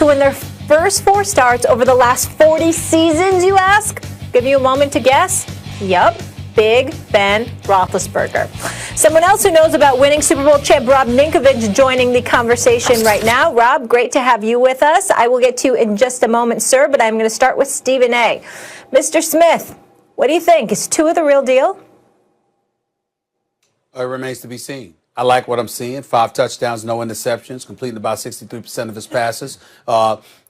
to win their first 4 starts over the last 40 seasons, you ask? Give you a moment to guess? Yup, Big Ben Roethlisberger. Someone else who knows about winning Super Bowl champ Rob Ninkovich joining the conversation right now. Rob, great to have you with us. I will get to you in just a moment, sir, but I'm going to start with Stephen A. Mr. Smith, what do you think? Is Tua the real deal? It remains to be seen. I like what I'm seeing. 5 touchdowns, no interceptions, completing about 63% of his passes.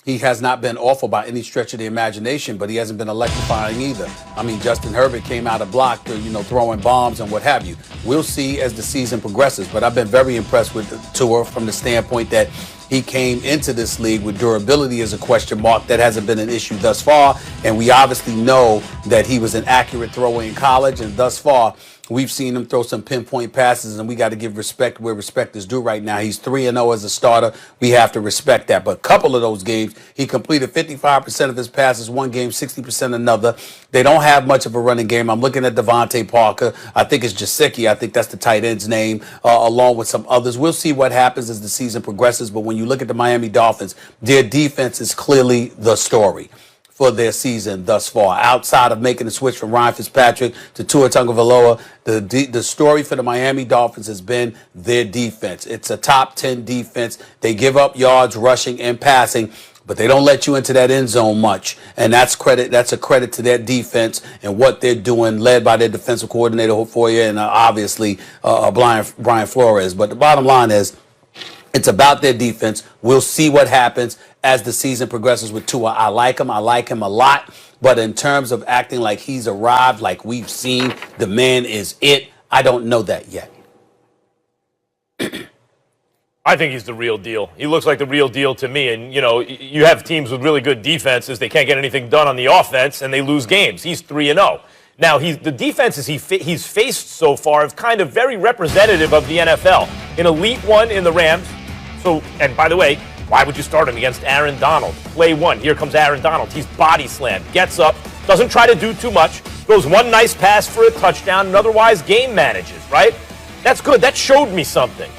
He has not been awful by any stretch of the imagination, but he hasn't been electrifying either. I mean, Justin Herbert came out of block to, throwing bombs and what have you. We'll see as the season progresses, but I've been very impressed with Tua from the standpoint that he came into this league with durability as a question mark. That hasn't been an issue thus far, and we obviously know that he was an accurate thrower in college, and thus far, we've seen him throw some pinpoint passes, and we got to give respect where respect is due right now. He's 3-0 as a starter. We have to respect that. But a couple of those games, he completed 55% of his passes one game, 60% another. They don't have much of a running game. I'm looking at Devontae Parker. I think it's Jasicki. I think that's the tight end's name, along with some others. We'll see what happens as the season progresses. But when you look at the Miami Dolphins, their defense is clearly the story for their season thus far. Outside of making the switch from Ryan Fitzpatrick to Tua Tagovailoa, the story for the Miami Dolphins has been their defense. It's a top 10 defense. They give up yards rushing and passing, but they don't let you into that end zone much. And that's a credit to their defense and what they're doing, led by their defensive coordinator for you, and obviously Brian Flores. But the bottom line is, it's about their defense. We'll see what happens as the season progresses with Tua. I like him a lot. But in terms of acting like he's arrived, like we've seen, the man is it, I don't know that yet. I think he's the real deal. He looks like the real deal to me. And, you have teams with really good defenses. They can't get anything done on the offense, and they lose games. He's 3-0. Now, the defenses he's faced so far have kind of very representative of the NFL. An elite one in the Rams. So, and by the way, why would you start him against Aaron Donald? Play 1. Here comes Aaron Donald. He's body slammed, gets up, doesn't try to do too much, throws one nice pass for a touchdown, and otherwise game manages, right? That's good. That showed me something.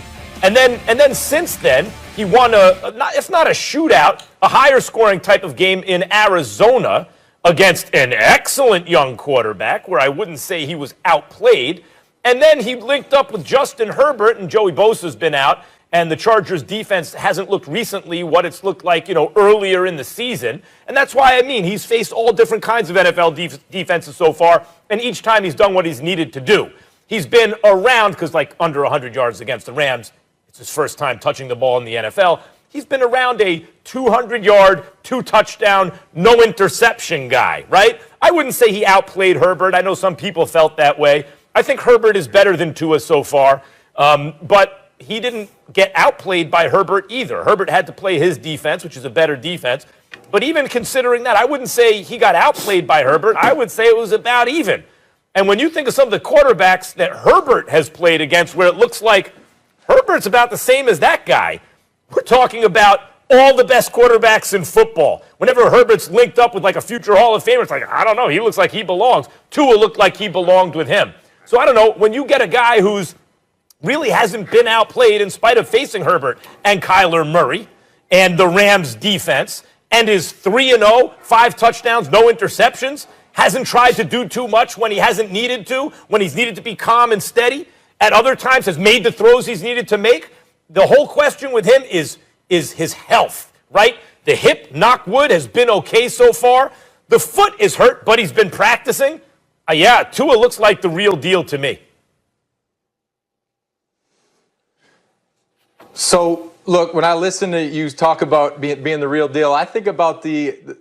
And then since then, he won if not a shootout, a higher scoring type of game in Arizona against an excellent young quarterback, where I wouldn't say he was outplayed. And then he linked up with Justin Herbert, and Joey Bosa's been out. And the Chargers defense hasn't looked recently what it's looked like, earlier in the season. And that's why, he's faced all different kinds of NFL defenses so far. And each time he's done what he's needed to do. He's been around, because under 100 yards against the Rams, it's his first time touching the ball in the NFL. He's been around a 200-yard, 2-touchdown, no interception guy, right? I wouldn't say he outplayed Herbert. I know some people felt that way. I think Herbert is better than Tua so far. But he didn't get outplayed by Herbert either. Herbert had to play his defense, which is a better defense. But even considering that, I wouldn't say he got outplayed by Herbert. I would say it was about even. And when you think of some of the quarterbacks that Herbert has played against, where it looks like Herbert's about the same as that guy, we're talking about all the best quarterbacks in football. Whenever Herbert's linked up with a future Hall of Famer, it's like, I don't know, he looks like he belongs. Tua looked like he belonged with him. So I don't know, when you get a guy who's really hasn't been outplayed in spite of facing Herbert and Kyler Murray and the Rams defense, and is 3-0, 5 touchdowns, no interceptions, hasn't tried to do too much when he hasn't needed to, when he's needed to be calm and steady, at other times has made the throws he's needed to make. The whole question with him is his health, right? The hip, knock wood, has been okay so far. The foot is hurt, but he's been practicing. Tua looks like the real deal to me. So, look, when I listen to you talk about being the real deal, I think about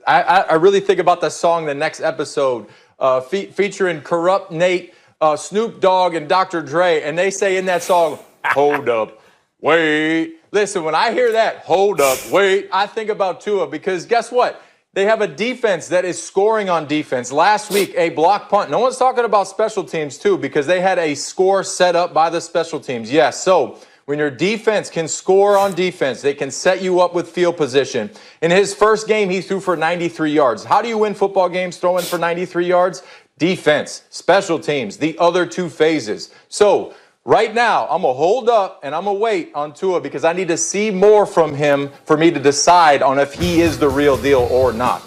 I really think about the song The Next Episode, featuring Corrupt Nate, Snoop Dogg, and Dr. Dre. And they say in that song, hold up, wait. Listen, when I hear that, hold up, wait, I think about Tua, because guess what? They have a defense that is scoring on defense. Last week, a block punt. No one's talking about special teams, too, because they had a score set up by the special teams. Yes, so when your defense can score on defense, they can set you up with field position. In his first game, he threw for 93 yards. How do you win football games throwing for 93 yards? Defense, special teams, the other 2 phases. So Right now, I'm going to hold up and I'm going to wait on Tua because I need to see more from him for me to decide on if he is the real deal or not.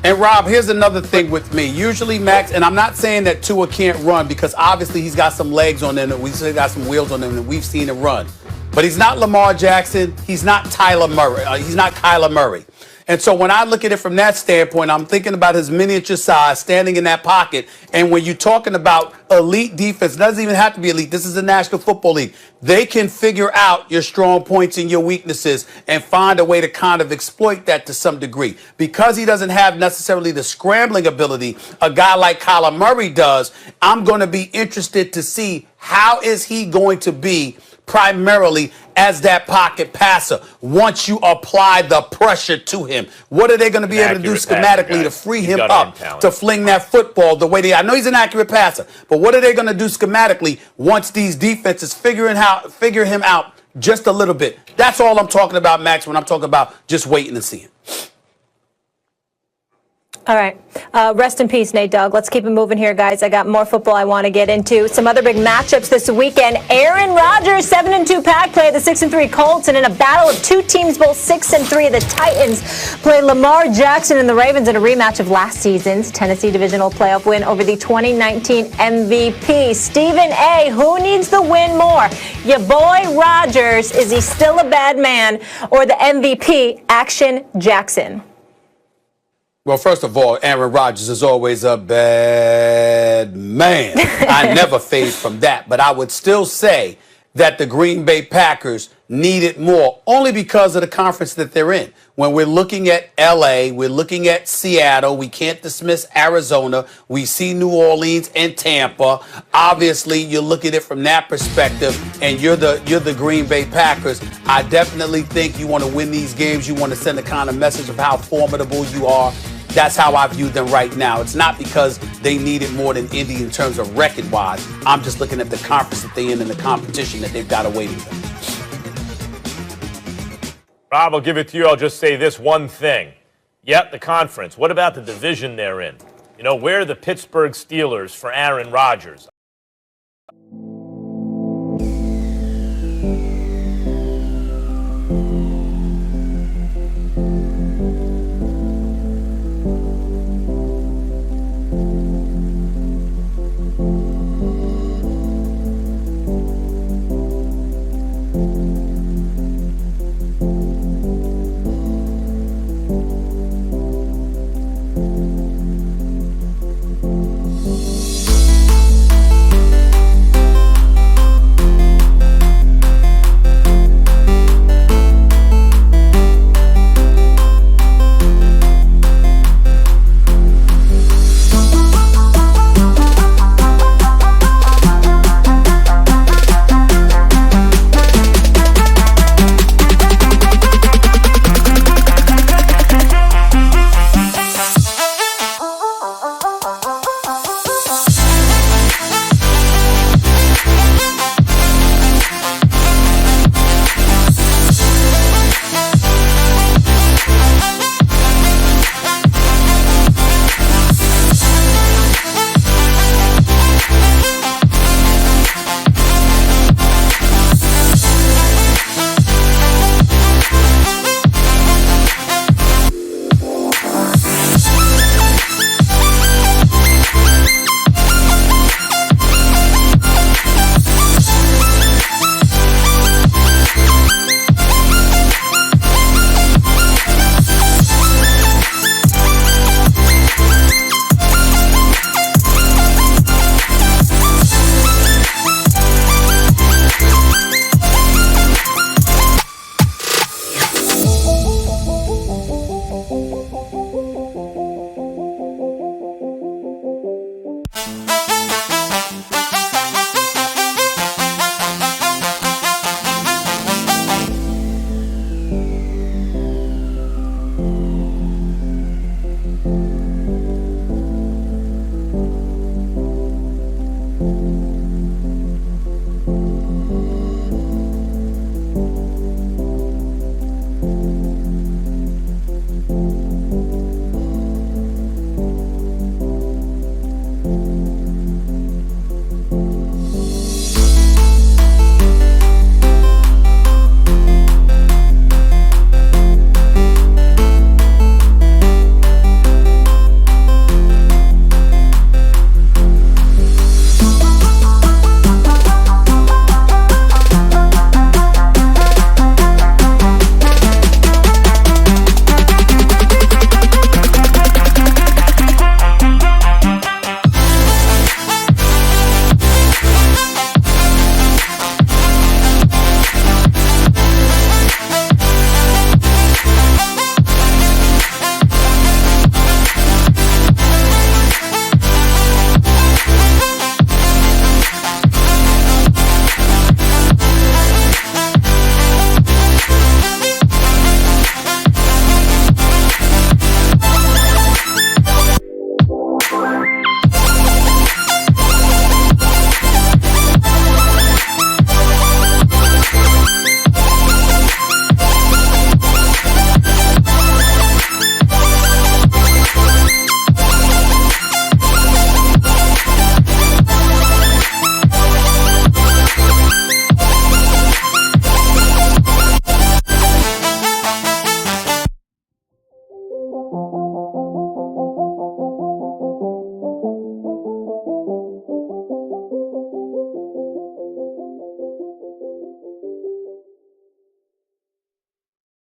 And Rob, here's another thing with me. Usually, Max, and I'm not saying that Tua can't run because obviously he's got some legs on him and we've still got some wheels on him and we've seen him run. But he's not Lamar Jackson. He's not Tyler Murray. He's not Kyler Murray. And so when I look at it from that standpoint, I'm thinking about his miniature size standing in that pocket. And when you're talking about elite defense, it doesn't even have to be elite. This is the National Football League. They can figure out your strong points and your weaknesses and find a way to kind of exploit that to some degree. Because he doesn't have necessarily the scrambling ability a guy like Kyler Murray does, I'm going to be interested to see how is he going to be primarily as that pocket passer once you apply the pressure to him. What are they going to be able to do schematically to free him up to fling that football the way they... I know he's an accurate passer, but what are they going to do schematically once these defenses figure him out just a little bit? That's all I'm talking about, Max, when I'm talking about just waiting and seeing. All right. Rest in peace, Nate Dogg. Let's keep it moving here, guys. I got more football I want to get into. Some other big matchups this weekend. Aaron Rodgers, 7-2 Pack play the 6-3 Colts, and in a battle of two teams, both 6-3, the Titans play Lamar Jackson and the Ravens in a rematch of last season's Tennessee divisional playoff win over the 2019 MVP. Stephen A., who needs the win more? Your boy Rodgers, is he still a bad man, or the MVP, Action Jackson? Well, first of all, Aaron Rodgers is always a bad man. I never fade from that. But I would still say that the Green Bay Packers need it more, only because of the conference that they're in. When we're looking at L.A., we're looking at Seattle. We can't dismiss Arizona. We see New Orleans and Tampa. Obviously, you look at it from that perspective, and you're the Green Bay Packers. I definitely think you want to win these games. You want to send a kind of message of how formidable you are. That's how I view them right now. It's not because they need it more than Indy in terms of record-wise. I'm just looking at the conference that they're in and the competition that they've got awaiting them. Rob, I'll give it to you. I'll just say this one thing. Yep, the conference. What about the division they're in? You know, where are the Pittsburgh Steelers for Aaron Rodgers?